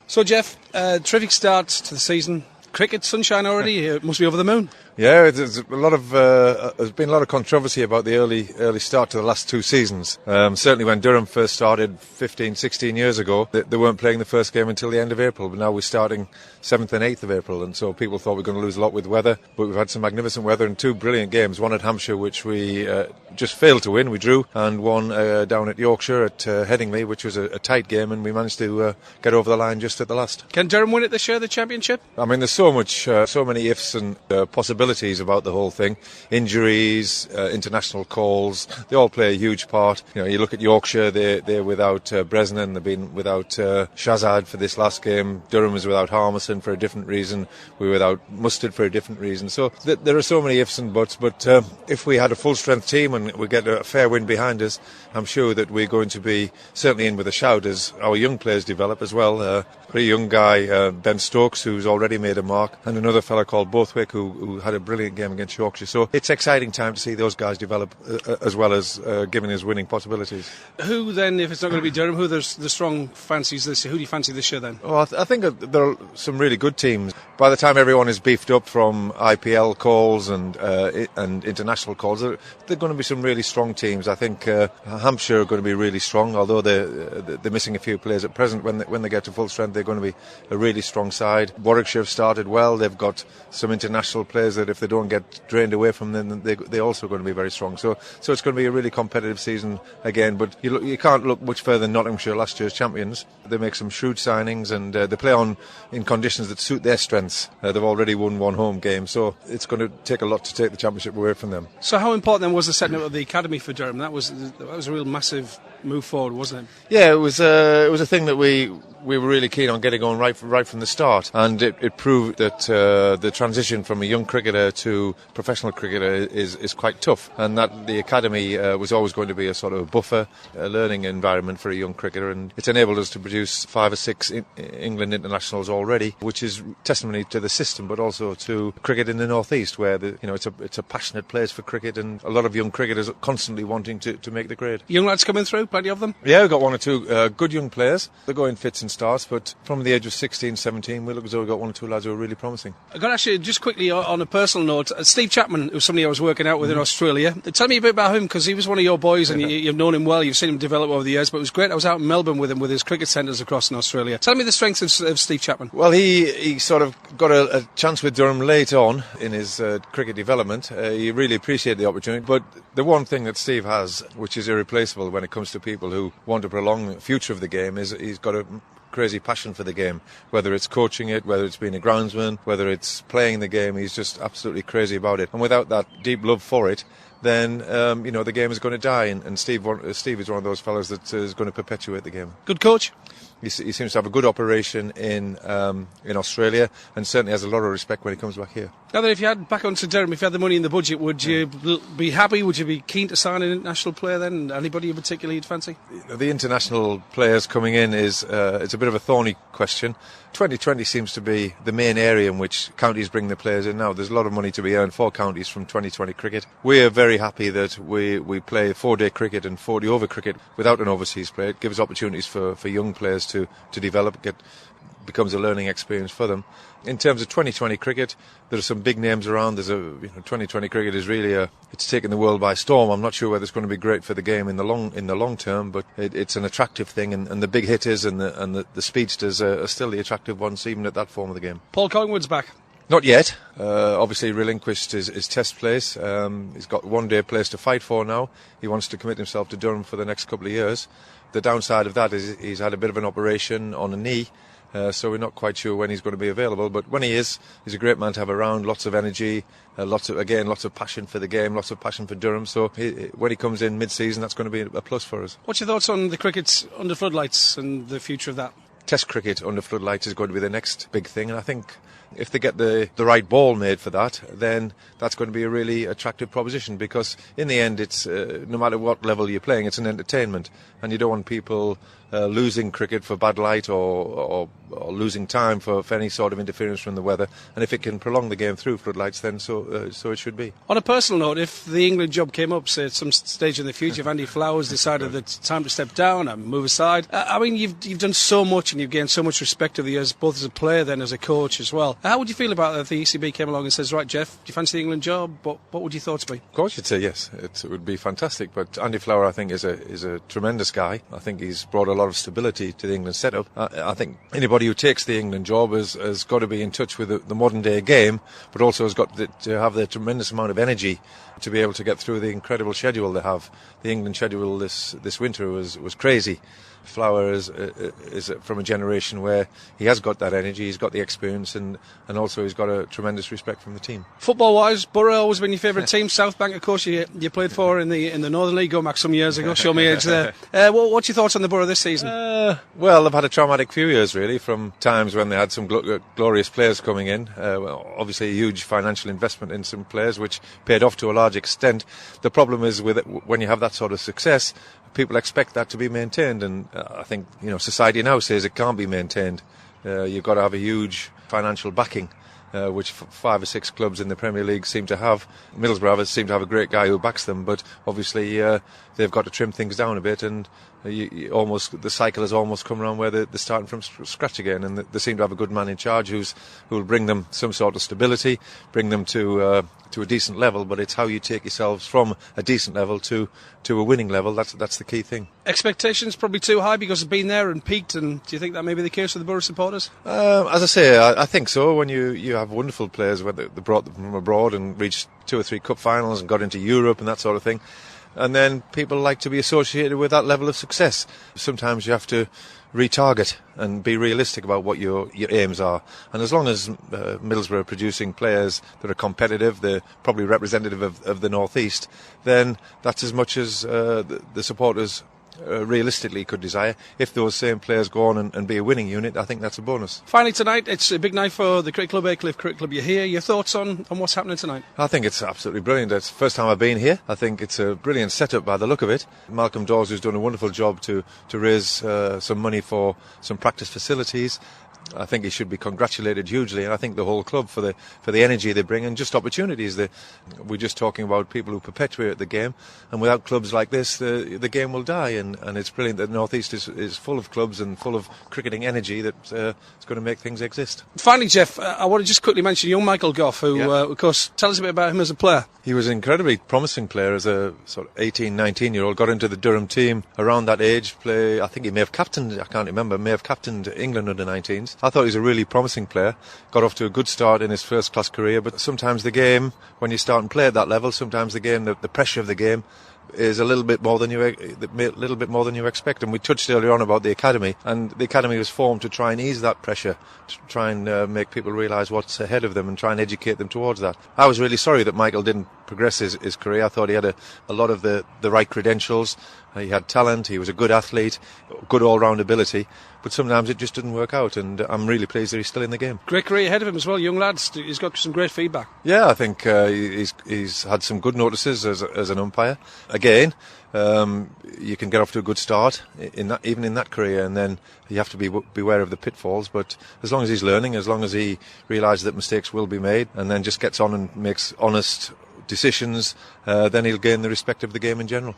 So, Geoff, terrific start to the season. Cricket, sunshine already. It must be over the moon. Yeah, there's been a lot of controversy about the early start to the last two seasons. Certainly when Durham first started 15, 16 years ago, they weren't playing the first game until the end of April, but now we're starting 7th and 8th of April, and so people thought we were going to lose a lot with weather, but we've had some magnificent weather and two brilliant games, one at Hampshire, which we just failed to win, we drew, and one down at Yorkshire at Headingley, which was a tight game, and we managed to get over the line just at the last. Can Durham win it this year, the championship? I mean, there's so many ifs and possibilities about the whole thing. Injuries, international calls, they all play a huge part. You know, you look at Yorkshire, they're without Bresnan, they've been without Shazad for this last game. Durham is without Harmison for a different reason. We're without Mustard for a different reason. So there are so many ifs and buts, but if we had a full-strength team and we get a fair win behind us, I'm sure that we're going to be certainly in with a shout as our young players develop as well. A young guy, Ben Stokes, who's already made a mark, and another fella called Bothwick who had a brilliant game against Yorkshire. So it's exciting time to see those guys develop as well as giving us winning possibilities. Who then, if it's not going to be Durham, who are the strong fancies this year? Who do you fancy this year then? Well, I think there are some really good teams. By the time everyone is beefed up from IPL calls and international calls, there are going to be some really strong teams. I think Hampshire are going to be really strong, although they're missing a few players at present. When they get to full strength, they're going to be a really strong side. Warwickshire have started well. They've got some international players that if they don't get drained away from them, they're also going to be very strong. So it's going to be a really competitive season again. But you can't look much further than Nottinghamshire, last year's champions. They make some shrewd signings and they play in conditions that suit their strengths. They've already won one home game, so it's going to take a lot to take the championship away from them. So how important then was the setting up of the academy for Durham? That was a real massive move forward, wasn't it? Yeah, it was a thing that we were really keen on getting on right from the start, and it proved that the transition from a young cricketer to professional cricketer is quite tough, and that the academy was always going to be a sort of buffer, a learning environment for a young cricketer, and it's enabled us to produce 5 or 6 England internationals already, which is testimony to the system, but also to cricket in the North East, where it's a passionate place for cricket, and a lot of young cricketers are constantly wanting to make the grade. Young lads coming through, plenty of them? Yeah, we've got one or two good young players. They go in fits and starts, but from the age of 16, 17, we look as though we've got one or two lads who are really promising. I've got actually, just quickly on a personal note, Steve Chapman, who's somebody I was working out with in Australia. Tell me a bit about him, because he was one of your boys and you've known him well, you've seen him develop over the years, but it was great. I was out in Melbourne with him with his cricket centres across in Australia. Tell me the strengths of Steve Chapman. Well, he sort of got a chance with Durham late on in his cricket development. He really appreciated the opportunity, but the one thing that Steve has, which is irreplaceable when it comes to people who want to prolong the future of the game, is he's got a crazy passion for the game, whether it's coaching it, whether it's being a groundsman, whether it's playing the game. He's just absolutely crazy about it, and without that deep love for it, then the game is going to die, and Steve is one of those fellas that is going to perpetuate the game. Good coach? He seems to have a good operation in Australia, and certainly has a lot of respect when he comes back here. Now then, if you had back onto Durham, if you had the money in the budget, would you be happy? Would you be keen to sign an international player then? Anybody in particular you'd fancy? The international players coming in it's a bit of a thorny question. 2020 seems to be the main area in which counties bring the players in now. There's a lot of money to be earned for counties from 2020 cricket. We are very happy that we play 4-day cricket and 40-over cricket without an overseas player. It gives opportunities for young players to develop, becomes a learning experience for them. In terms of 2020 cricket, there are some big names around. 2020 cricket is really it's taken the world by storm. I'm not sure whether it's going to be great for the game in the long term, but it's an attractive thing, and the big hitters and the speedsters are still the attractive ones, even at that form of the game. Paul Collingwood's back. Not yet. Obviously relinquished his test place. He's got one-day place to fight for now. He wants to commit himself to Durham for the next couple of years. The downside of that is he's had a bit of an operation on a knee, so we're not quite sure when he's going to be available. But when he is, he's a great man to have around. Lots of energy, lots of passion for the game, lots of passion for Durham. So when he comes in mid-season, that's going to be a plus for us. What's your thoughts on the cricket under floodlights and the future of that? Test cricket under floodlights is going to be the next big thing, and I think if they get the right ball made for that, then that's going to be a really attractive proposition, because in the end, it's no matter what level you're playing, it's an entertainment, and you don't want people losing cricket for bad light or losing time for any sort of interference from the weather. And if it can prolong the game through floodlights, then so it should be. On a personal note, if the England job came up, say at some stage in the future, if Andy Flowers decided that it's time to step down and move aside, I mean, you've done so much and you've gained so much respect over the years, both as a player then as a coach as well. How would you feel about it if the ECB came along and says, right, Geoff, do you fancy the England job? What would your thoughts be? Of course you'd say yes. It would be fantastic. But Andy Flower, I think, is a tremendous guy. I think he's brought a lot of stability to the England setup. I think anybody who takes the England job has got to be in touch with the modern day game, but also has got to have the tremendous amount of energy to be able to get through the incredible schedule they have. The England schedule this winter was crazy. Flower is from a generation where he has got that energy, he's got the experience, and also he's got a tremendous respect from the team. Football-wise, Borough always been your favourite team. South Bank, of course, you played for in the Northern League, going back some years ago. Show me age there. What's your thoughts on the Borough this season? Well, they've had a traumatic few years, really, from times when they had some glorious players coming in. Obviously, a huge financial investment in some players, which paid off to a large extent. The problem is with it, when you have that sort of success, people expect that to be maintained, and I think society now says it can't be maintained. You've got to have a huge financial backing, which 5 or 6 clubs in the Premier League seem to have. Middlesbrough seem to have a great guy who backs them, but obviously they've got to trim things down a bit, and the cycle has almost come around where they're starting from scratch again, and they seem to have a good man in charge who will bring them some sort of stability, bring them to a decent level. But it's how you take yourselves from a decent level to a winning level. That's the key thing. Expectations probably too high because they've been there and peaked, and do you think that may be the case with the Borough supporters? As I say, I think so. When you have wonderful players, whether they brought them from abroad and reached 2 or 3 cup finals and got into Europe and that sort of thing, and then people like to be associated with that level of success. Sometimes you have to retarget and be realistic about what your aims are. And as long as Middlesbrough are producing players that are competitive, they're probably representative of the North East, then that's as much as the supporters realistically could desire. If those same players go on and be a winning unit, I think that's a bonus. Finally tonight, it's a big night for the Cricket Club, Aycliffe Cricket Club. You're here. Your thoughts on what's happening tonight? I think it's absolutely brilliant. It's the first time I've been here. I think it's a brilliant setup by the look of it. Malcolm Dawes has done a wonderful job to raise some money for some practice facilities. I think he should be congratulated hugely, and I think the whole club for the energy they bring and just opportunities. We're just talking about people who perpetuate the game, and without clubs like this, the game will die. And it's brilliant that the North East is full of clubs and full of cricketing energy that's going to make things exist. Finally, Geoff, I want to just quickly mention young Michael Goff, who, of course, tell us a bit about him as a player. He was an incredibly promising player as a sort of 18, 19-year-old. Got into the Durham team around that age. I think he may have captained England under 19s. I thought he was a really promising player. Got off to a good start in his first-class career, but sometimes the game, when you start and play at that level, sometimes the game, the pressure of the game is a little bit more than you expect. And we touched earlier on about the academy, and the academy was formed to try and ease that pressure, to try and make people realise what's ahead of them and try and educate them towards that. I was really sorry that Michael didn't progress his career. I thought he had a lot of the right credentials. He had talent, he was a good athlete, good all-round ability, but sometimes it just didn't work out, and I'm really pleased that he's still in the game. Great career ahead of him as well, young lad. He's got some great feedback. Yeah, I think he's had some good notices as an umpire. Again, you can get off to a good start even in that career, and then you have to be beware of the pitfalls. But as long as he's learning, as long as he realises that mistakes will be made, and then just gets on and makes honest decisions, then he'll gain the respect of the game in general.